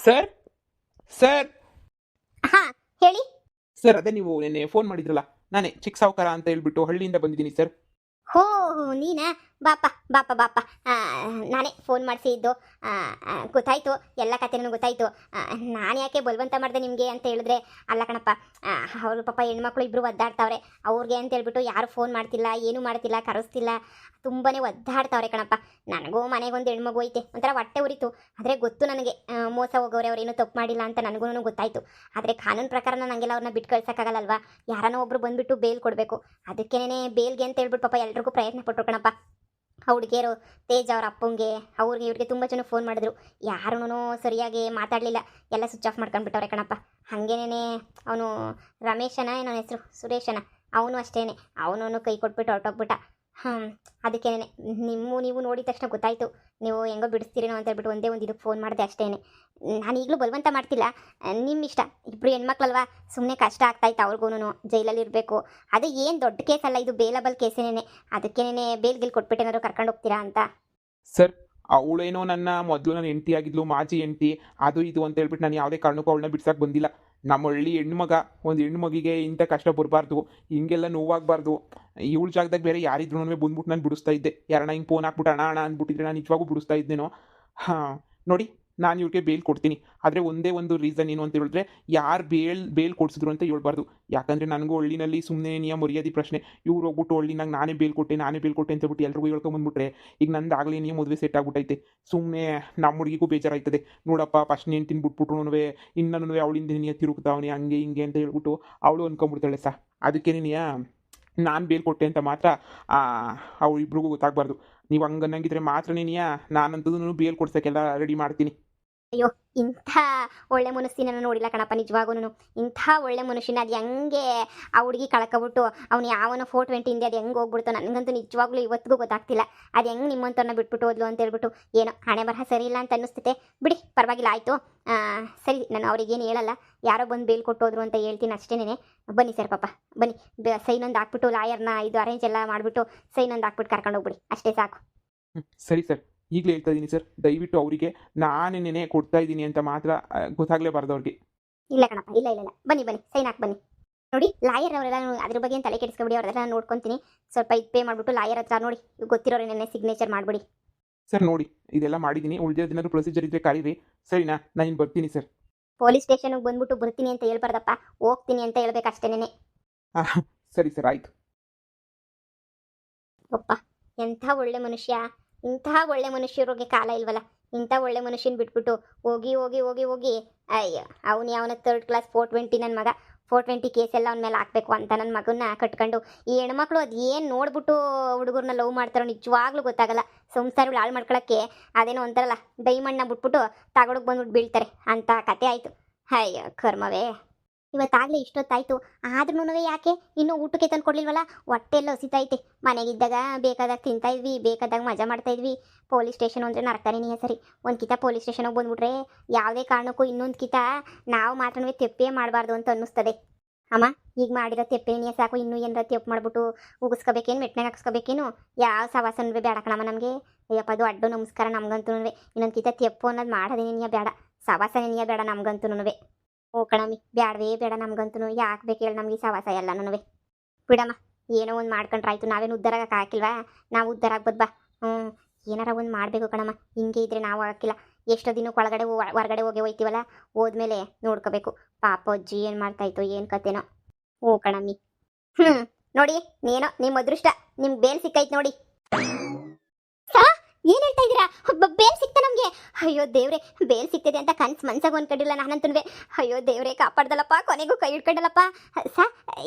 Sir sir ಹಾ, ಹೇಳಿ. Sir ಅದೇ ನೀವು ನಿನ್ನೆ ಫೋನ್ ಮಾಡಿದ್ರಲ್ಲ, ನಾನೇ ಚಿಕ್ಕ ಸಾವುಕಾರ ಅಂತ ಹೇಳ್ಬಿಟ್ಟು ಹಳ್ಳಿಯಿಂದ ಬಂದಿದ್ದೀನಿ ಸರ್. ಹೋ, ನೀನಾ? ಬಾಪ ಬಾಪ ಬಾಪ. ನಾನೇ ಫೋನ್ ಮಾಡಿಸಿದ್ದು. ಗೊತ್ತಾಯ್ತು, ಎಲ್ಲ ಕಥೆನೂ ಗೊತ್ತಾಯ್ತು. ನಾನು ಯಾಕೆ ಬಲವಂತ ಮಾಡಿದೆ ನಿಮಗೆ ಅಂತ ಹೇಳಿದ್ರೆ, ಅಲ್ಲ ಕಣಪ್ಪ, ಅವರು ಪಾಪ ಹೆಣ್ಮಕ್ಳು ಇಬ್ಬರು ಒದ್ದಾಡ್ತಾವ್ರೆ. ಅವ್ರಿಗೆ ಅಂತ ಹೇಳ್ಬಿಟ್ಟು ಯಾರು ಫೋನ್ ಮಾಡ್ತಿಲ್ಲ, ಏನೂ ಮಾಡ್ತಿಲ್ಲ, ಕರೆಸ್ತಿಲ್ಲ. ತುಂಬಾ ಒದ್ದಾಡ್ತಾವ್ರೆ ಕಣಪ್ಪ. ನನಗೂ ಮನೆಗೊಂದು ಹೆಣ್ಮಗು ಐತೆ, ಒಂಥರ ಹೊಟ್ಟೆ ಉರಿತು. ಆದರೆ ಗೊತ್ತು ನನಗೆ, ಮೋಸ ಹೋಗೋರೆ, ಅವ್ರೇನೂ ತಪ್ಪು ಮಾಡಿಲ್ಲ ಅಂತ ನನಗೂ ಗೊತ್ತಾಯ್ತು. ಆದರೆ ಕಾನೂನು ಪ್ರಕಾರ ನನಗೆಲ್ಲ ಅವ್ರನ್ನ ಬಿಟ್ಟು ಕಳ್ಸೋಕ್ಕಾಗಲ್ಲಲ್ವಾ? ಯಾರನ್ನೋ ಒಬ್ರು ಬಂದುಬಿಟ್ಟು ಬೇಲ್ ಕೊಡಬೇಕು. ಅದಕ್ಕೇನೆ ಬೇಲ್ಗೆ ಅಂತ ಹೇಳ್ಬಿಟ್ಟು ಪಾಪ ಎಲ್ರಿಗೂ ಪ್ರಯತ್ನ ಪಟ್ಟರು ಕಣಪ್ಪ. ಹುಡುಗಿಯರು ತೇಜ್ ಅವ್ರ ಅಪ್ಪಂಗೆ, ಅವ್ರಿಗೆ ಇವ್ರಿಗೆ ತುಂಬ ಜನ ಫೋನ್ ಮಾಡಿದ್ರು. ಯಾರೂ ಸರಿಯಾಗಿ ಮಾತಾಡಲಿಲ್ಲ, ಎಲ್ಲ ಸ್ವಿಚ್ ಆಫ್ ಮಾಡ್ಕೊಂಡ್ಬಿಟ್ಟವ್ರೆ ಕಣಪ್ಪ. ಹಾಗೇನೇ ಅವನು ರಮೇಶನ ಏನೋ ಹೆಸರು, ಸುರೇಶನ, ಅವನು ಅಷ್ಟೇ, ಅವನು ಕೈ ಕೊಟ್ಬಿಟ್ಟು ಹೊರಟೋಗ್ಬಿಟ್ಟ. ಅದಕ್ಕೇನೆ ನೀವು ನೋಡಿದ ತಕ್ಷಣ ಗೊತ್ತಾಯಿತು, ನೀವು ಹೆಂಗೋ ಬಿಡಿಸ್ತೀರೇನೋ ಅಂತ ಹೇಳ್ಬಿಟ್ಟು ಒಂದೇ ಒಂದು ಇದಕ್ಕೆ ಫೋನ್ ಮಾಡಿದೆ ಅಷ್ಟೇ. ನಾನು ಈಗಲೂ ಬಲವಂತ ಮಾಡ್ತಿಲ್ಲ, ನಿಮ್ಮ ಇಷ್ಟ. ಇಬ್ಬರು ಹೆಣ್ಮಕ್ಳಲ್ವಾ, ಸುಮ್ಮನೆ ಕಷ್ಟ ಆಗ್ತಾಯಿತ್ತು ಅವ್ರಿಗೂ, ಜೈಲಲ್ಲಿ ಇರಬೇಕು. ಅದೇ ಏನು ದೊಡ್ಡ ಕೇಸ್ ಅಲ್ಲ, ಇದು ಬೇಲಬಲ್ ಕೇಸೇನೆ. ಅದಕ್ಕೇನೆ ಬೇಲ್ಗಿಲ್ ಕೊಟ್ಬಿಟ್ಟು ಏನಾದ್ರು ಕರ್ಕೊಂಡು ಹೋಗ್ತೀರಾ ಅಂತ. ಸರ್ ಅವಳೇನೋ ನನ್ನ ಮೊದಲು ನನ್ನ ಹೆಂಡತಿ ಆಗಿದ್ಲು, ಮಾಜಿ ಹೆಂಡತಿ, ಅದು ಇದು ಅಂತ ಹೇಳ್ಬಿಟ್ಟು ನಾನು ಯಾವುದೇ ಕಾರಣಕ್ಕೂ ಅವಳನ್ನ ಬಿಡ್ಸಕ್ಕೆ ಬಂದಿಲ್ಲ. ನಮ್ಮ ಹಳ್ಳಿ ಹೆಣ್ಮಗ, ಒಂದು ಹೆಣ್ಮಗಿಗೆ ಇಂಥ ಕಷ್ಟ ಬರಬಾರ್ದು, ಹಿಂಗೆಲ್ಲ ನೋವಾಗಬಾರ್ದು. ಇವಳ ಜಾಗದಾಗ ಬೇರೆ ಯಾರಿದ್ರು ಬಂದ್ಬಿಟ್ಟು ನಾನು ಬಿಡಿಸ್ತಾ ಇದ್ದೆ. ಯಾರಣ್ಣ ಹಿಂಗೆ ಫೋನ್ ಹಾಕ್ಬಿಟ್ಟು ಅಣ್ಣ ಅಣ್ಣ ಅಂದ್ಬಿಟ್ಟಿದ್ರೆ ನಾನು ನಿಜವಾಗೂ ಬಿಡಿಸ್ತಾ ಇದ್ದೇನೋ. ಹಾಂ ನೋಡಿ, ನಾನು ಇವ್ರಿಗೆ ಬೇಲ್ ಕೊಡ್ತೀನಿ. ಆದರೆ ಒಂದೇ ಒಂದು ರೀಸನ್ ಏನು ಅಂತ ಹೇಳಿದ್ರೆ, ಯಾರು ಬೇಲ್ ಕೊಡಿಸಿದ್ರು ಅಂತ ಹೇಳ್ಬಾರ್ದು. ಯಾಕಂದರೆ ನನಗೂ ಹಳ್ಳಿನಲ್ಲಿ ಸುಮ್ಮನೆ ನಿಯಮ ಮರ್ಯಾದೆ ಪ್ರಶ್ನೆ. ಇವ್ರು ಹೋಗ್ಬಿಟ್ಟು ಹಳ್ಳಿನಾಗ ನಾನೇ ಬೇಲ್ ಕೊಟ್ಟೆ ಅಂತ ಹೇಳ್ಬಿಟ್ಟು ಎಲ್ರಿಗೂ ಹೇಳ್ಕೊಂಬಂದ್ಬಿಟ್ರೆ, ಈಗ ನಂದು ಆಗಲೇ ನೀವು ಮದುವೆ ಸೆಟ್ ಆಗ್ಬಿಟ್ಟೈತೆ. ಸುಮ್ಮನೆ ನಮ್ಮ ಹುಡುಗಿಗೂ ಬೇಜಾರಾಯ್ತದೆ. ನೋಡಪ್ಪ, ಫಸ್ಟ್ ನೇನು ತಿನ್ಬಿಟ್ಬಿಟ್ರು ಇನ್ನೂ ಅವಳಿಂದ ನೀಯ ತಿರುಗ್ತಾವನೆ ಹಂಗೆ ಹಿಂಗೆ ಅಂತ ಹೇಳ್ಬಿಟ್ಟು ಅವಳು ಅನ್ಕೊಂಬಿಡ್ತಾಳೆ ಸಾ. ಅದಕ್ಕೇನೆ ನಾನು ಬೇಲ್ ಕೊಟ್ಟೆ ಅಂತ ಮಾತ್ರ ಅವ್ರು ಇಬ್ರಿಗೂ ಗೊತ್ತಾಗಬಾರ್ದು. ನೀವು ಹಂಗನ್ನಂಗಿದ್ರೆ ಮಾತ್ರ ನಾನಂತೂ ಬೇಲ್ ಕೊಡ್ಸೋಕ್ಕೆಲ್ಲ ರೆಡಿ ಮಾಡ್ತೀನಿ. ಅಯ್ಯೋ, ಇಂಥ ಒಳ್ಳೆ ಮನಸ್ಸಿನ ನೋಡಿಲ್ಲ ಕಣಪ್ಪ, ನಿಜವಾಗೂ. ಇಂಥ ಒಳ್ಳೆ ಮನುಷ್ಯನ ಅದು ಹೆಂಗೆ ಆ ಹುಡುಗಿ ಕಳ್ಕೊಬಿಟ್ಟು ಅವ್ನು ಯಾವನೋ 420 ಹಿಂದೆ ಅದು ಹೆಂಗೆ ಹೋಗ್ಬಿಡ್ತು, ನನಗಂತೂ ನಿಜವಾಗ್ಲೂ ಇವತ್ತಿಗೂ ಗೊತ್ತಾಗ್ತಿಲ್ಲ. ಅದು ಹೆಂಗೆ ನಿಮ್ಮಂಥವ್ರನ್ನ ಬಿಟ್ಬಿಟ್ಟು ಹೋದ್ಲು ಅಂತ ಹೇಳ್ಬಿಟ್ಟು. ಏನೋ ಹಣೆ ಬರಹ ಸರಿ ಇಲ್ಲ ಅಂತ ಅನ್ನಿಸ್ತೈತೆ. ಬಿಡಿ, ಪರವಾಗಿಲ್ಲ, ಆಯಿತು. ಸರಿ, ನಾನು ಅವ್ರಿಗೇನು ಹೇಳಲ್ಲ, ಯಾರೋ ಬಂದು ಬೇಲ್ ಕೊಟ್ಟೋದ್ರು ಅಂತ ಹೇಳ್ತೀನಿ ಅಷ್ಟೇನೆ. ಬನ್ನಿ ಸರ್, ಪಾಪ ಬನ್ನಿ. ಸೈನೊಂದು ಹಾಕ್ಬಿಟ್ಟು ಲಾಯರ್ನ ಇದು ಅರೇಂಜ್ ಎಲ್ಲ ಮಾಡಿಬಿಟ್ಟು ಸೈನೊಂದು ಹಾಕ್ಬಿಟ್ಟು ಕರ್ಕೊಂಡು ಹೋಗ್ಬಿಡಿ, ಅಷ್ಟೇ ಸಾಕು. ಸರಿ ಸರ್, ಈಗಲೇ ಹೇಳ್ತಾ ಇದ್ದೀನಿ ಸರ್, ದಯವಿಟ್ಟು ಅವರಿಗೆ ನಾನೇ ಕೊಡ್ತಾ ಇದ್ದೀನಿ ಅಂತ ಮಾತ್ರ ಗೊತ್ತಾಗಲೇಬಾರ್ದು ಅವ್ರಿಗೆ. ಇಲ್ಲ ಕಣಪ್ಪ, ಇಲ್ಲ ಇಲ್ಲ ಇಲ್ಲ, ಬನ್ನಿ ಬನ್ನಿ, ಸೈನ್ ಹಾಕಿ ಬನ್ನಿ. ನೋಡಿ, ಲಾಯರ್ ಅವರೆಲ್ಲ ಅದ್ರ ಬಗ್ಗೆ ತಲೆ ಕೆಡಿಸ್ಕೊಬಿಡಿ, ಅವ್ರೆಲ್ಲ ನೋಡ್ಕೊತೀನಿ. ಸ್ವಲ್ಪ ಇದು ಪೇ ಮಾಡಿಬಿಟ್ಟು ಲಾಯರ್ ಹತ್ರ ನೋಡಿ ಗೊತ್ತಿರೋರು ನೆನ್ನೆ ಸಿಗ್ನೇಚರ್ ಮಾಡಿಬಿಡಿ. ಸರ್ ನೋಡಿ, ಇದೆಲ್ಲ ಮಾಡಿದ್ದೀನಿ. ಉಳಿದಿರೋದೇನಾದ್ರು ಪ್ರೊಸೀಜರ್ ಇದ್ದರೆ ಕರೀರಿ, ಸರಿನಾ? ನಾನು ಇನ್ನು ಬರ್ತೀನಿ ಸರ್. ಪೊಲೀಸ್ ಸ್ಟೇಷನ್ಗೆ ಬಂದ್ಬಿಟ್ಟು ಬರ್ತೀನಿ ಅಂತ ಹೇಳ್ಬಾರ್ದಪ್ಪ, ಹೋಗ್ತೀನಿ ಅಂತ ಹೇಳ್ಬೇಕು ಅಷ್ಟೇನೆ. ಸರಿ ಸರ್, ಆಯಿತು. ಒಪ್ಪ, ಎಂಥ ಒಳ್ಳೆ ಮನುಷ್ಯ. ಇಂತಹ ಒಳ್ಳೆ ಮನುಷ್ಯರಿಗೆ ಕಾಲ ಇಲ್ವಲ್ಲ. ಇಂಥ ಒಳ್ಳೆ ಮನುಷ್ಯನ ಬಿಟ್ಬಿಟ್ಟು ಹೋಗಿ ಹೋಗಿ ಹೋಗಿ ಹೋಗಿ ಅಯ್ಯೋ, ಅವನು ಯಾವನ 3rd ಕ್ಲಾಸ್ 420 ನನ್ನ ಮಗ 420 ಕೇಸ್ ಎಲ್ಲ ಅವನ ಮೇಲೆ ಹಾಕಬೇಕು ಅಂತ ನನ್ನ ಮಗನ್ನ ಕಟ್ಕೊಂಡು, ಈ ಹೆಣ್ಮಕ್ಳು ಅದು ಏನು ನೋಡ್ಬಿಟ್ಟು ಹುಡುಗರನ್ನ ಲವ್ ಮಾಡ್ತಾರೋ ನಿಜವಾಗ್ಲೂ ಗೊತ್ತಾಗಲ್ಲ. ಸಂಸಾರಗಳು ಹಾಳು ಮಾಡ್ಕೊಳಕ್ಕೆ ಅದೇನೋ ಒಂಥರಲ್ಲ, ಡೈಮಂಡ್ನ ಬಿಟ್ಬಿಟ್ಟು ತಗೊಳಕ್ಕೆ ಬಂದ್ಬಿಟ್ಟು ಬೀಳ್ತಾರೆ ಅಂತ ಕತೆ ಆಯಿತು. ಅಯ್ಯೋ ಕರ್ಮವೇ, ಇವತ್ತಾಗಲೇ ಇಷ್ಟೊತ್ತಾಯಿತು, ಆದ್ರೂ ಯಾಕೆ ಇನ್ನೂ ಊಟಕ್ಕೆ ತಂದು ಕೊಡಲಿಲ್ವಲ್ಲ? ಹೊಟ್ಟೆ ಎಲ್ಲ ಹಸಿತೈತೆ. ಮನೆಗಿದ್ದಾಗ ಬೇಕಾದಾಗ ತಿಂತಾಯಿದ್ವಿ, ಬೇಕಾದಾಗ ಮಜಾ ಮಾಡ್ತಾಯಿದ್ವಿ. ಪೊಲೀಸ್ ಸ್ಟೇಷನ್ ಅಂದರೆ ನರಕನೇ ಸರಿ. ಒಂದು ಕಿತ ಪೊಲೀಸ್ ಸ್ಟೇಷನಿಗೆ ಬಂದ್ಬಿಟ್ರೆ ಯಾವುದೇ ಕಾರಣಕ್ಕೂ ಇನ್ನೊಂದು ಕಿತ ನಾವು ಮಾತ್ರ ತೆಪ್ಪೇ ಮಾಡಬಾರ್ದು ಅಂತ ಅನ್ನಿಸ್ತದೆ. ಅಮ್ಮ, ಈಗ ಮಾಡಿರೋ ತೆಪ್ಪೇನಿಯ ಸಾಕು, ಇನ್ನೂ ಏನಾರ ತೆಪ್ಪು ಮಾಡಿಬಿಟ್ಟು ಉಗಿಸ್ಕೋಬೇಕೇನು, ಮೆಟ್ನಾಗ ಹಾಕ್ಸ್ಕೋಬೇಕೇನು? ಯಾವ ಸವಾಸನೂ ಬೇಡ ಕಣಮ್ಮ ನಮಗೆ. ಅಯ್ಯಪ್ಪ, ಅದು ಅಡ್ಡು ನಮಸ್ಕಾರ ನಮ್ಗಂತೂ. ಇನ್ನೊಂದು ಕಿತ ತೆಪ್ಪು ಅನ್ನೋದು ಮಾಡೋದೇನಿಯ ಬೇಡ, ಸವಾಸನೇನಿಯ ಬೇಡ ನಮ್ಗಂತೂ. ಓ ಕಣಮ್ಮಿ, ಬ್ಯಾಡವೇ ಬೇಡ ನಮ್ಗಂತೂ. ಯಾಕೆ ಬೇಕು ಹೇಳಿ ನಮಗೆ ಸವಾಸ ಎಲ್ಲನೂ? ಬಿಡಮ್ಮ, ಏನೋ ಒಂದು ಮಾಡ್ಕೊಂಡ್ರಾಯ್ತು. ನಾವೇನು ಉದ್ಧಾರ ಆಗಕ್ಕೆ ಹಾಕಿಲ್ವಾ? ನಾವು ಉದ್ಧಾರ ಆಗ್ಬೋದು ಬಾ. ಏನಾರ ಒಂದು ಮಾಡಬೇಕು ಕಣಮ್ಮ, ಹಿಂಗೆ ಇದ್ರೆ ನಾವು ಹಾಕಿಲ್ಲ. ಎಷ್ಟೋ ದಿನಕ್ಕೆ ಹೊರಗಡೆ ಹೋಗ್ತೀವಲ್ಲ, ಹೋದ್ಮೇಲೆ ನೋಡ್ಕೋಬೇಕು. ಪಾಪ ಅಜ್ಜಿ ಏನು ಮಾಡ್ತಾಯಿತ್ತು, ಏನು ಕತೆನೋ. ಓ ಕಣಮ್ಮಿ, ನೋಡಿ, ನೀನೋ ನಿಮ್ಮ ಅದೃಷ್ಟ, ನಿಮ್ಗೆ ಬೇಲ್ ಸಿಕ್ಕೈತೆ ನೋಡಿ. ಏನ್ ಹೇಳ್ತಾ ಇದ್ದೀರಾ? ಬೇಲ್ ಸಿಕ್ತ ನಮ್ಗೆ? ಅಯ್ಯೋ ದೇವ್ರೆ, ಬೇಲ್ ಸಿಗ್ತದೆ ಅಂತ ಮನ್ಸಾಗ ಅನ್ಕೊಂಡಿಲ್ಲ ನಾನಂತೂ. ಅಯ್ಯೋ ದೇವ್ರೆ, ಕಾಪಾಡ್ದಲ್ಲಪ್ಪ, ಕೊನೆಗೂ ಕೈ ಹಿಡ್ಕೊಂಡಲ್ಲಪ್ಪ.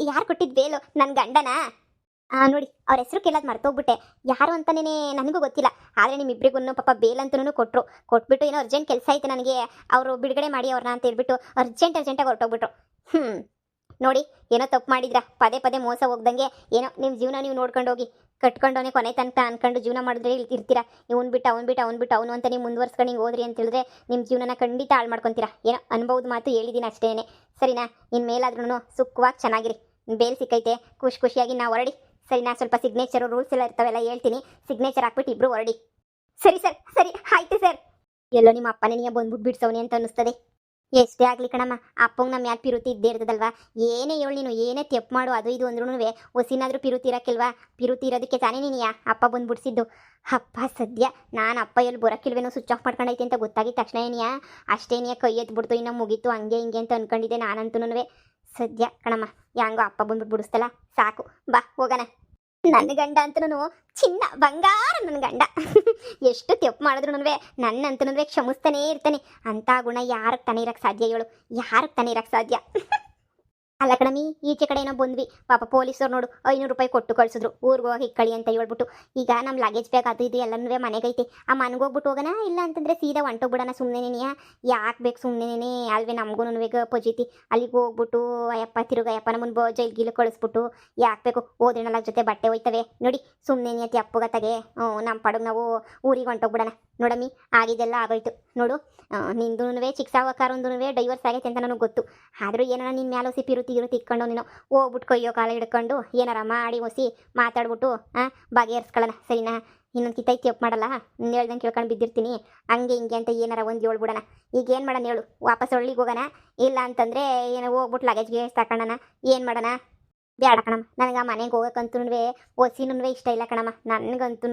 ಯಾರು ಕೊಟ್ಟಿದ್ದು ಬೇಲು? ನನ್ನ ಗಂಡನಾ? ನೋಡಿ, ಅವ್ರ ಹೆಸರು ಕೇಳೋದು ಮರ್ತೋಗ್ಬಿಟ್ಟೆ, ಯಾರು ಅಂತನೇ ನನಗೂ ಗೊತ್ತಿಲ್ಲ. ಆದರೆ ನಿಮ್ಮಿಬ್ಬರಿಗೂ ಪಾಪ ಬೇಲ್ ಅಂತನೂ ಕೊಟ್ಬಿಟ್ಟು ಏನೋ ಅರ್ಜೆಂಟ್ ಕೆಲಸ ಐತೆ ನನಗೆ, ಅವರು ಬಿಡುಗಡೆ ಮಾಡಿ ಅವ್ರನ್ನ ಅಂತ ಹೇಳ್ಬಿಟ್ಟು ಅರ್ಜೆಂಟಾಗಿ ಹೊರಟೋಗ್ಬಿಟ್ರು. ನೋಡಿ, ಏನೋ ತಪ್ಪು ಮಾಡಿದ್ರ, ಪದೇ ಮೋಸ ಹೋಗ್ದಂಗೆ ಏನೋ ನಿಮ್ಮ ಜೀವನ ನೀವು ನೋಡ್ಕೊಂಡು ಹೋಗಿ, ಕಟ್ಕೊಂಡವನೇ ಕೊನೆ ತನಕ ಅನ್ಕೊಂಡು ಜೀವನ ಮಾಡಿದ್ರೆ ಇರ್ತೀರಾ. ಅವ್ನು ಬಿಟ್ಟು ಅವನು ಅಂತ ನೀವು ಮುಂದುವರ್ಸ್ಕೊಂಡು ಹಿಂಗೆ ಹೋದ್ರಿ ಅಂತ ಹೇಳಿದ್ರೆ ನಿಮ್ಮ ಜೀವನನ ಖಂಡಿತ ಹಾಳು ಮಾಡ್ಕೊತೀರಾ. ಏನೋ ಅನ್ಬೋದು ಮಾತು ಹೇಳಿದ್ದೀನಿ ಅಷ್ಟೇನೆ, ಸರಿನಾ? ಇನ್ನು ಮೇಲಾದ್ರೂ ಸುಖವಾಗಿ ಚೆನ್ನಾಗಿರಿ. ಬೇಲ್ ಸಿಕ್ಕೈತೆ, ಖುಷಿಯಾಗಿ ನಾವು ಹೊರಡಿ, ಸರಿನಾ? ಸ್ವಲ್ಪ ಸಿಗ್ನೇಚರು ರೂಲ್ಸ್ ಎಲ್ಲ ಇರ್ತಾವೆಲ್ಲ ಹೇಳ್ತೀನಿ, ಸಿಗ್ನೇಚರ್ ಹಾಕ್ಬಿಟ್ಟು ಇಬ್ಬರು ಹೊರಡಿ. ಸರಿ ಸರ್, ಸರಿ ಆಯ್ತು ಸರ್. ಎಲ್ಲೋ ನಿಮ್ಮ ಅಪ್ಪನೇ ನೀ ಬಂದ್ಬಿಟ್ಟು ಬಿಡ್ಸವನಿ ಅಂತ ಅನ್ನಿಸ್ತದೆ. ಎಷ್ಟೇ ಆಗ್ಲಿ ಕಣಮ್ಮ, ಅಪ್ಪಂಗೆ ನಮ್ಮ ಮ್ಯಾಲ ಪಿರುತಿ ಇದ್ದೇ ಇರ್ತದಲ್ವಾ. ಏನೇ ಹೇಳು ನೀನು, ಏನೇ ತೆಪ್ಪು ಮಾಡು ಅದು ಇದು ಅಂದ್ರೂ ಹೊಸಿನಾದ್ರೂ ಪಿರುತಿ ಇರಕ್ಕಿಲ್ವಾ? ಪಿರುತಿ ಇರೋದಕ್ಕೆ ತಾನೇ ನೀನು ಅಪ್ಪ ಬಂದು ಬಿಡ್ಸಿದ್ದು. ಅಪ್ಪ ಸದ್ಯ ನಾನು ಅಪ್ಪ ಎಲ್ಲಿ ಬರೋಕ್ಕಿಲ್ವೇನೋ, ಸ್ವಿಚ್ ಆಫ್ ಮಾಡ್ಕೊಂಡೈತೆ ಅಂತ ಗೊತ್ತಾಗಿದ್ದ ತಕ್ಷಣ ಏನಿಯಾ ಅಷ್ಟೇನಿಯಾ ಕೈ ಎತ್ಬಿಡ್ತು, ಇನ್ನು ಮುಗೀತು ಹಂಗೆ ಹಿಂಗೆ ಅಂತ ಅನ್ಕೊಂಡಿದ್ದೆ ನಾನಂತೂ. ಸದ್ಯ ಕಣಮ್ಮ, ಹೆಂಗೋ ಅಪ್ಪ ಬಂದ್ಬಿಟ್ಟು ಬಿಡಿಸ್ತಲ್ಲ, ಸಾಕು ಬಾ ಹೋಗೋಣ. ನನ್ನ ಗಂಡ ಅಂತನೂ ಚಿನ್ನ ಬಂಗಾರ ನನ್ನ ಗಂಡ. ಎಷ್ಟು ತೆಪ್ಪು ಮಾಡಿದ್ರು ನನ್ನಂತನೂ ಕ್ಷಮಿಸ್ತಾನೇ ಇರ್ತಾನೆ. ಅಂಥ ಗುಣ ಯಾರಿಗೆ ತಾನೇ ಇರಕ್ಕೆ ಸಾಧ್ಯ ಹೇಳು? ಯಾರಿಗೆ ತಾನೇ ಇರಕ್ಕೆ ಸಾಧ್ಯ? ಅಲ್ಲ ಕಣಮಿ, ಈಚೆ ಕಡೆ ಏನೋ ಬಂದ್ವಿ, ಪಾಪ ಪೊಲೀಸರು ನೋಡು 500 ರೂಪಾಯಿ ಕೊಟ್ಟು ಕಳಿಸಿದ್ರು, ಊರಿಗೆ ಹೋಗಿ ಇಕ್ಕಳಿ ಅಂತ ಹೇಳ್ಬಿಟ್ಟು. ಈಗ ನಮ್ಮ ಲಗೇಜ್ ಬ್ಯಾಗ್ ಅದು ಇದು ಎಲ್ಲನೂ ಮನೆಗೈತೆ, ಆ ಮನೆಗೋಗ್ಬಿಟ್ಟು ಹೋಗೋಣ, ಇಲ್ಲ ಅಂತಂದರೆ ಸೀದಾ ಹೊಂಟೋಗ್ಬಿಡೋಣ. ಸುಮ್ಮನೆ ಯಾಕೆ ಬೇಕು ಸುಮ್ಮನೆ ಅಲ್ವೇ ನಮಗೂ ಪಜಿತಿ ಅಲ್ಲಿಗೆ ಹೋಗ್ಬಿಟ್ಟು ಅಯ್ಯಪ್ಪ ತಿರುಗಯ್ಯಪ್ಪ ನಮ್ಮನ್ನು ಜೈಲ್ಗಿಲು ಕಳಿಸ್ಬಿಟ್ಟು ಯಾಕೆ ಬೇಕು? ಹೋದ್ರೆ 4 ಜೊತೆ ಬಟ್ಟೆ ಹೋಯ್ತವೆ ನೋಡಿ, ಸುಮ್ಮನೆ ಅತಿ ಅಪ್ಪಗತ್ತಾಗೆ ನಮ್ಮ ಪಡಗು ನಾವು ಊರಿಗೆ ಹೊಂಟೋಗ್ಬಿಡೋಣ. ನೋಡಮ್ಮಿ, ಆಗಿದೆಲ್ಲ ಆಗೋಯ್ತು ನೋಡು. ನಿಂದೂ ಚಿಕ್ಕ ಸಾವಕಾರೊಂದೂ ಡೈವರ್ಸ್ ಆಗೈತೆ ಅಂತ ನನಗೆ ಗೊತ್ತು. ಆದರೂ ಏನಾರ ನಿನ್ನ ಮ್ಯಾಲೆ ಹೊಸಿ ಪಿರುತಿ ಇಟ್ಕೊಂಡು ನೀನು ಹೋಗ್ಬಿಟ್ಟು ಕೈಯೋ ಕಾಲ ಹಿಡ್ಕೊಂಡು ಏನಾರ ಮಾಡಿ ಹೊಸಿ ಮಾತಾಡ್ಬಿಟ್ಟು ಬಗೆಹರಿಸ್ಕೊಳ್ಳೋಣ, ಸರಿನಾ? ಇನ್ನೊಂದು ಕಿತ್ತೈತಿ ತಪ್ಪು ಮಾಡಲ್ಲ, ನೀನು ಹೇಳ್ದಂಗೆ ಕೇಳ್ಕೊಂಡು ಬಿದ್ದಿರ್ತೀನಿ ಹಂಗೆ ಹಿಂಗೆ ಅಂತ ಏನಾರ ಒಂದು ಹೇಳ್ಬಿಡೋಣ. ಈಗ ಏನು ಮಾಡೋಣ ಹೇಳು? ವಾಪಸ್ ಹಳ್ಳಿಗೆ ಹೋಗೋಣ, ಇಲ್ಲ ಅಂತಂದರೆ ಏನೋ ಹೋಗ್ಬಿಟ್ಟು ಲಗೇಜ್ಗೆ ತಗೊಳ್ಳೋಣ, ಏನು ಮಾಡೋಣ? ಬೇಡ ಕಣಮ್ಮ, ನನಗೆ ಆ ಮನೆಗೆ ಹೋಗೋಕ್ಕಂತೂ ಹೊಸಿನೂ ಇಷ್ಟ ಇಲ್ಲ ಕಣಮ್ಮ. ನನಗಂತೂ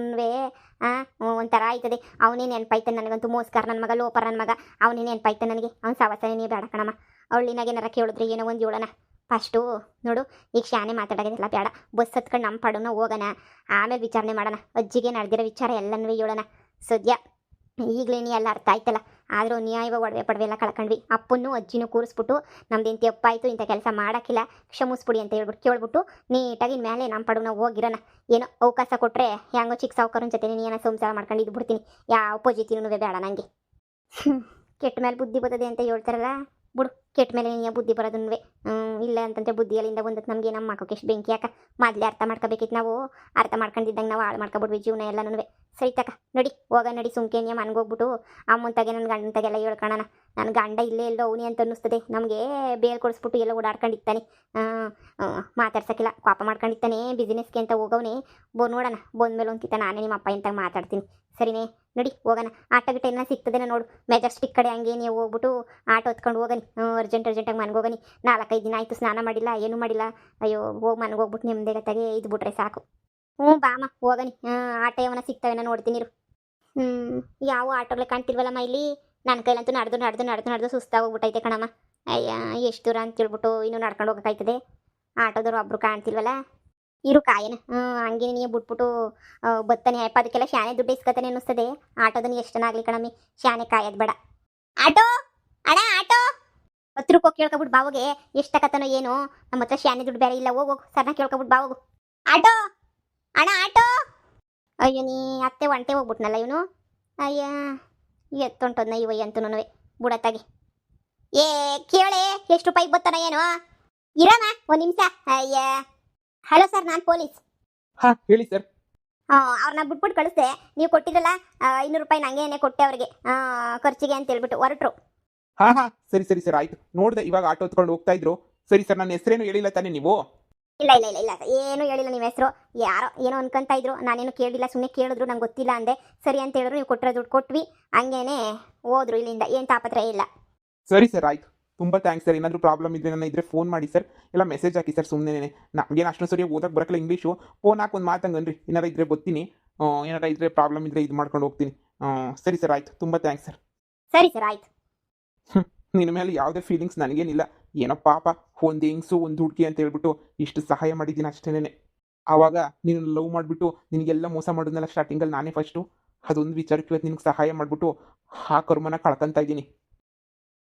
ಒಂಥರ ಆಯ್ತದೆ. ಅವನೇ ನೆನಪಾಯ್ತಾನೆ ನನಗಂತೂ, ಮೋಸ್ಕಾರ ನನ್ನ ಮಗ, ಲೋಪರ್ ನನ್ನ ಮಗ, ಅವನೇ ನೆನಪಾಯ್ತಾನೆ ನನಗೆ. ಅವ್ನು ಸವಸನೇ ಬೇಡ ಕಣಮ್ಮ. ಅವಳಿನಾಗ ಏನಾರ ಕೇಳಿದ್ರೆ ಏನೋ ಒಂದು ಹೇಳೋಣ. ಫಸ್ಟು ನೋಡು, ಈಗ ಶಾನೆ ಮಾತಾಡೋದಿಲ್ಲ, ಬೇಡ. ಬಸ್ ಹತ್ಕೊಂಡು ನಮ್ಮ ಪಡೋಣ ಹೋಗೋಣ, ಆಮೇಲೆ ವಿಚಾರಣೆ ಮಾಡೋಣ. ಅಜ್ಜಿಗೆ ನಡೆದಿರೋ ವಿಚಾರ ಎಲ್ಲನೂ ಹೇಳೋಣ. ಸದ್ಯ ಈಗಲೇ ನೀ ಎಲ್ಲ ಅರ್ಥ ಆಯ್ತಲ್ಲ. ಆದರೂ ನ್ಯಾಯವಾಗಿ ಒಡವೆ ಪಡವೆ ಎಲ್ಲ ಕಳ್ಕೊಂಡ್ವಿ. ಅಪ್ಪನ್ನು ಅಜ್ಜಿನೂ ಕೂರಿಸ್ಬಿಟ್ಟು ನಮ್ದೇನು ತಪ್ಪಾಯಿತು, ಇಂಥ ಕೆಲಸ ಮಾಡೋಕ್ಕಿಲ್ಲ, ಕ್ಷಮಿಸ್ಬಿಡಿ ಅಂತ ಹೇಳ್ಬಿಟ್ಟು ಕೇಳ್ಬಿಟ್ಟು ನೀಟಾಗಿ ಇನ್ಮೇಲೆ ನಮ್ಮ ಪಡಗು ನಾವು ಹೋಗಿರೋಣ. ಏನೋ ಅವಕಾಶ ಕೊಟ್ಟರೆ ಹೆಂಗೋ ಚಿಕ್ಕ ಸಾವುಕಾರನ ಜೊತೆ ನೀನು ಏನೋ ಸಂಸಾರ ಮಾಡ್ಕೊಂಡು ಇದ್ಬಿಡ್ತೀನಿ. ಯಾವ ಪೊಜಿಟಿವ್ನೂ ಬೇಡ ನನಗೆ. ಕೆಟ್ಟ ಮೇಲೆ ಬುದ್ಧಿ ಬರ್ತದೆ ಅಂತ ಹೇಳ್ತಾರಲ್ಲ, ಬಿಡು, ಕೆಟ್ಟ ಮೇಲೆ ನೀನು ಬುದ್ಧಿ ಬರೋದನ್ವೇ. ಇಲ್ಲ ಅಂತಂದರೆ ಬುದ್ಧಿಯಲ್ಲಿಂದ ಬಂದಕ್ಕೆ ನಮಗೆ ನಮ್ಮ ಮಕ್ಕಳಿಗೆ ಎಷ್ಟು ಬೆಂಕಿ ಯಾಕೆ? ಮೊದಲೇ ಅರ್ಥ ಮಾಡ್ಕೋಬೇಕಿತ್ತು ನಾವು. ಅರ್ಥ ಮಾಡ್ಕೊಂಡಿದ್ದಂಗೆ ನಾವು ಹಾಳು ಮಾಡ್ಕೊಬಿಡ್ವಿ ಜೀವನ ಎಲ್ಲನೂ. ಸರಿ ತಕ ನಡಿ, ಹೋಗ ನಡಿ. ಸುಮ್ಕೆನ್ಯ ಮನ್ಗೋಗ್ಬಿಟ್ಟು ಅಮ್ಮಂತಾಗೆ ನನ್ನ ಗಂಡಂತಾಗೆಲ್ಲ ಹೇಳ್ಕೊಳ್ಳೋಣ. ನನ್ನ ಗಂಡ ಇಲ್ಲೇ ಎಲ್ಲೋ ಅವನಿ ಅಂತ ಅನ್ನಿಸ್ತದೆ ನಮಗೆ. ಬೇಲ್ ಕೊಡಿಸ್ಬಿಟ್ಟು ಎಲ್ಲ ಓಡಾಡ್ಕೊಂಡಿರ್ತಾನೆ, ಮಾತಾಡ್ಸೋಕ್ಕಿಲ್ಲ, ಕೋಪ ಮಾಡ್ಕೊಂಡಿರ್ತಾನೆ. ಬಿಸ್ನೆಸ್ಗೆ ಅಂತ ಹೋಗವನೇ. ನೋಡೋಣ, ಬಂದಮೇಲೆ ಒಂದ್ಕಿತ ನಾನೇ ನಿಮ್ಮ ಅಪ್ಪ ಅಂತ ಮಾತಾಡ್ತೀನಿ, ಸರಿನೇ? ನಡಿ ಹೋಗೋಣ. ಆಟೋ ಗಿಟ್ಟ ಏನೋ ಸಿಗ್ತದೇನೋ ನೋಡು, ಮೆಜೆಸ್ಟಿಕ್ ಕಡೆ ಹಂಗೆ ನೀವು ಹೋಗ್ಬಿಟ್ಟು ಆಟೋ ಹೊತ್ಕೊಂಡು ಹೋಗನಿ. ಅರ್ಜೆಂಟಾಗಿ ಮನ್ಗೋಗನಿ. 4-5 ದಿನ ಆಯಿತು, ಸ್ನಾನ ಮಾಡಿಲ್ಲ, ಏನೂ ಮಾಡಿಲ್ಲ. ಅಯ್ಯೋ, ಹೋಗಿ ಮನ್ಗೋಗ್ಬಿಟ್ಟು ನಿಮ್ಮದೇಗತ್ತಾಗೆ ಇದ್ಬಿಟ್ರೆ ಸಾಕು. ಬಾಮ ಹೋಗನಿ. ಆಟೋ ಏನೋ ಸಿಗ್ತವೇನೋ ನೋಡ್ತೀನಿ ಇರು. ಯಾವ ಆಟೋಗಳು ಕಾಣ್ತಿಲ್ವಲ್ಲಮ್ಮ ಇಲ್ಲಿ. ನನ್ನ ಕೈಲಂತೂ ನಡೆದು ಸುಸ್ತಾಗೋಗ್ಬಿಟ್ಟೈತೆ ಕಣಮ್ಮ. ಅಯ್ಯ, ಎಷ್ಟು ದೂರ ಅಂತ ಹೇಳ್ಬಿಟ್ಟು ಇನ್ನೂ ನಡ್ಕೊಂಡು ಹೋಗೋಕ್ಕಾಯ್ತದೆ? ಆಟೋದವ್ರು ಒಬ್ರು ಕಾಣ್ತಿಲ್ವಲ್ಲ. ಇರು ಕಾಯನ, ಹಂಗೆ ನೀನು ಬಿಟ್ಬಿಟ್ಟು ಬತ್ತಾನೆ ಅಯ್ಯಪ್ಪ. ಅದಕ್ಕೆಲ್ಲ ಶಾನೆ ದುಡ್ಡು ಇಸ್ಕೊತಾನೆ ಅನ್ನಿಸ್ತದೆ. ಆಟೋದನ್ನ ಎಷ್ಟನಾಗಲಿ ಕಣಮ್ಮಿ, ಶಾನೆ ಕಾಯೋದು ಬೇಡ. ಆಟೋ ಅಣ್ಣ, ಆಟೋ 10 ರೂಪಾಯಿ ಕೇಳ್ಕೊಬಿಟ್ಟು ಬಾವಿಗೆ. ಎಷ್ಟು ತಕತನೋ ಏನು, ನಮ್ಮ ಹತ್ರ ಶಾನೆ ದುಡ್ಡು ಬೇರೆ ಇಲ್ಲ. ಹೋಗು ಸರ್ನ ಕೇಳ್ಕೊಬಿಟ್ಟು ಬಾವೋಗು. ಆಟೋ ಅಣ್ಣ, ಆಟೋ. ಅಯ್ಯೋ, ನೀ ಅತ್ತೆ ಒಂಟೆ ಹೋಗ್ಬಿಟ್ನಲ್ಲ ಇವನು. ಅಯ್ಯ, ಎತ್ತೊಂಟೋದ್ನ ಇವಯ್ಯ ಅಂತನೂ ಬುಡತ್ತಾಗಿ. ಏ ಕೇಳೆ, ಎಷ್ಟು ರೂಪಾಯಿಗೆ ಬರ್ತಾನ ಏನು? ಇರಮ್ಮ ಒಂದು ನಿಮಿಷ. ಅಯ್ಯ, ಹಲೋ ಸರ್, ನಾನು ಪೊಲೀಸ್. ಹಾಂ ಹೇಳಿ ಸರ್. ಅವ್ರನ್ನ ಬಿಟ್ಬಿಟ್ಟು ಕಳಿಸ್ದೆ. ನೀವು ಕೊಟ್ಟಿರಲ್ಲ 500 ರೂಪಾಯಿ ನಂಗೇನೆ ಕೊಟ್ಟೆ ಅವ್ರಿಗೆ, ಖರ್ಚಿಗೆ ಅಂತ ಹೇಳ್ಬಿಟ್ಟು ಹೊರಟ್ರು. ಹಾಂ ಸರಿ ಸರ್, ಆಯಿತು. ನೋಡಿದೆ ಇವಾಗ ಆಟೋ ಹೊತ್ಕೊಂಡು ಹೋಗ್ತಾ ಇದ್ರು. ಸರಿ ಸರ್, ನನ್ನ ಹೆಸರೇನು ಹೇಳಿಲ್ಲ ತಾನೇ ನೀವು? ಇಲ್ಲ ಏನು ಹೇಳಿಲ್ಲ. ನಿಮ್ಮ ಹೆಸರು ಯಾರೋ ಏನೋ ಅನ್ಕೊಂತ ಇದ್ರು, ನಾನೇನು ಕೇಳಿಲ್ಲ. ಸುಮ್ಮನೆ ಕೇಳಿದ್ರು, ನಂಗೆ ಗೊತ್ತಿಲ್ಲ ಅಂದೆ. ಸರಿ ಅಂತ ಹೇಳಿದ್ರು, ನೀವು ಕೊಟ್ಟಿರೋ ದುಡ್ಡು ಕೊಟ್ವಿ, ಹಂಗೇನೆ ಹೋದ್ರು ಇಲ್ಲಿಂದ. ಏನು ತಾಪತ್ರ ಇಲ್ಲ. ಸರಿ ಸರ್, ಆಯಿತು. ತುಂಬ ಥ್ಯಾಂಕ್ಸ್ ಸರ್. ಏನಾದರೂ ಪ್ರಾಬ್ಲಮ್ ಇದ್ದರೆ ನನ್ನ ಇದ್ರೆ ಫೋನ್ ಮಾಡಿ ಸರ್, ಇಲ್ಲ ಮೆಸೇಜ್ ಹಾಕಿ ಸರ್. ಸುಮ್ಮನೆ ನಮಗೇನು ಅಷ್ಟು ಸರಿಯಾಗಿ ಓದಕ್ಕೆ ಬರೋಕ್ಕಲ್ಲ ಇಂಗ್ಲೀಷು. ಫೋನ್ ಹಾಕಿ ಒಂದು ಮಾತಂಗನ್ರಿ, ಏನಾರ ಇದ್ದರೆ ಬರ್ತೀನಿ. ಏನಾರ ಇದ್ದರೆ ಪ್ರಾಬ್ಲಮ್ ಇದ್ದರೆ ಇದು ಮಾಡ್ಕೊಂಡು ಹೋಗ್ತೀನಿ. ಸರಿ ಸರ್, ಆಯಿತು. ತುಂಬ ಥ್ಯಾಂಕ್ಸ್ ಸರ್. ಸರಿ ಸರ್, ಆಯಿತು. ನಿನ್ನ ಮೇಲೆ ಯಾವುದೇ ಫೀಲಿಂಗ್ಸ್ ನನಗೇನಿಲ್ಲ. ಏನೋ ಪಾಪ, ಒಂದು ಹೆಂಗ್ಸು ಒಂದು ಹುಡುಗಿ ಅಂತ ಹೇಳ್ಬಿಟ್ಟು ಇಷ್ಟು ಸಹಾಯ ಮಾಡಿದ್ದೀನಿ ಅಷ್ಟೇನೆ. ಆವಾಗ ನೀನು ಲವ್ ಮಾಡಿಬಿಟ್ಟು ನಿನಗೆಲ್ಲ ಮೋಸ ಮಾಡೋದನ್ನೆಲ್ಲ ಸ್ಟಾರ್ಟಿಂಗಲ್ಲಿ ನಾನೇ ಫಸ್ಟು. ಅದೊಂದು ವಿಚಾರಕ್ಕೆ ಇವತ್ತು ನಿನಗೆ ಸಹಾಯ ಮಾಡಿಬಿಟ್ಟು ಆ ಕರ್ಮನ ಕಳ್ಕೊತಾ ಇದ್ದೀನಿ.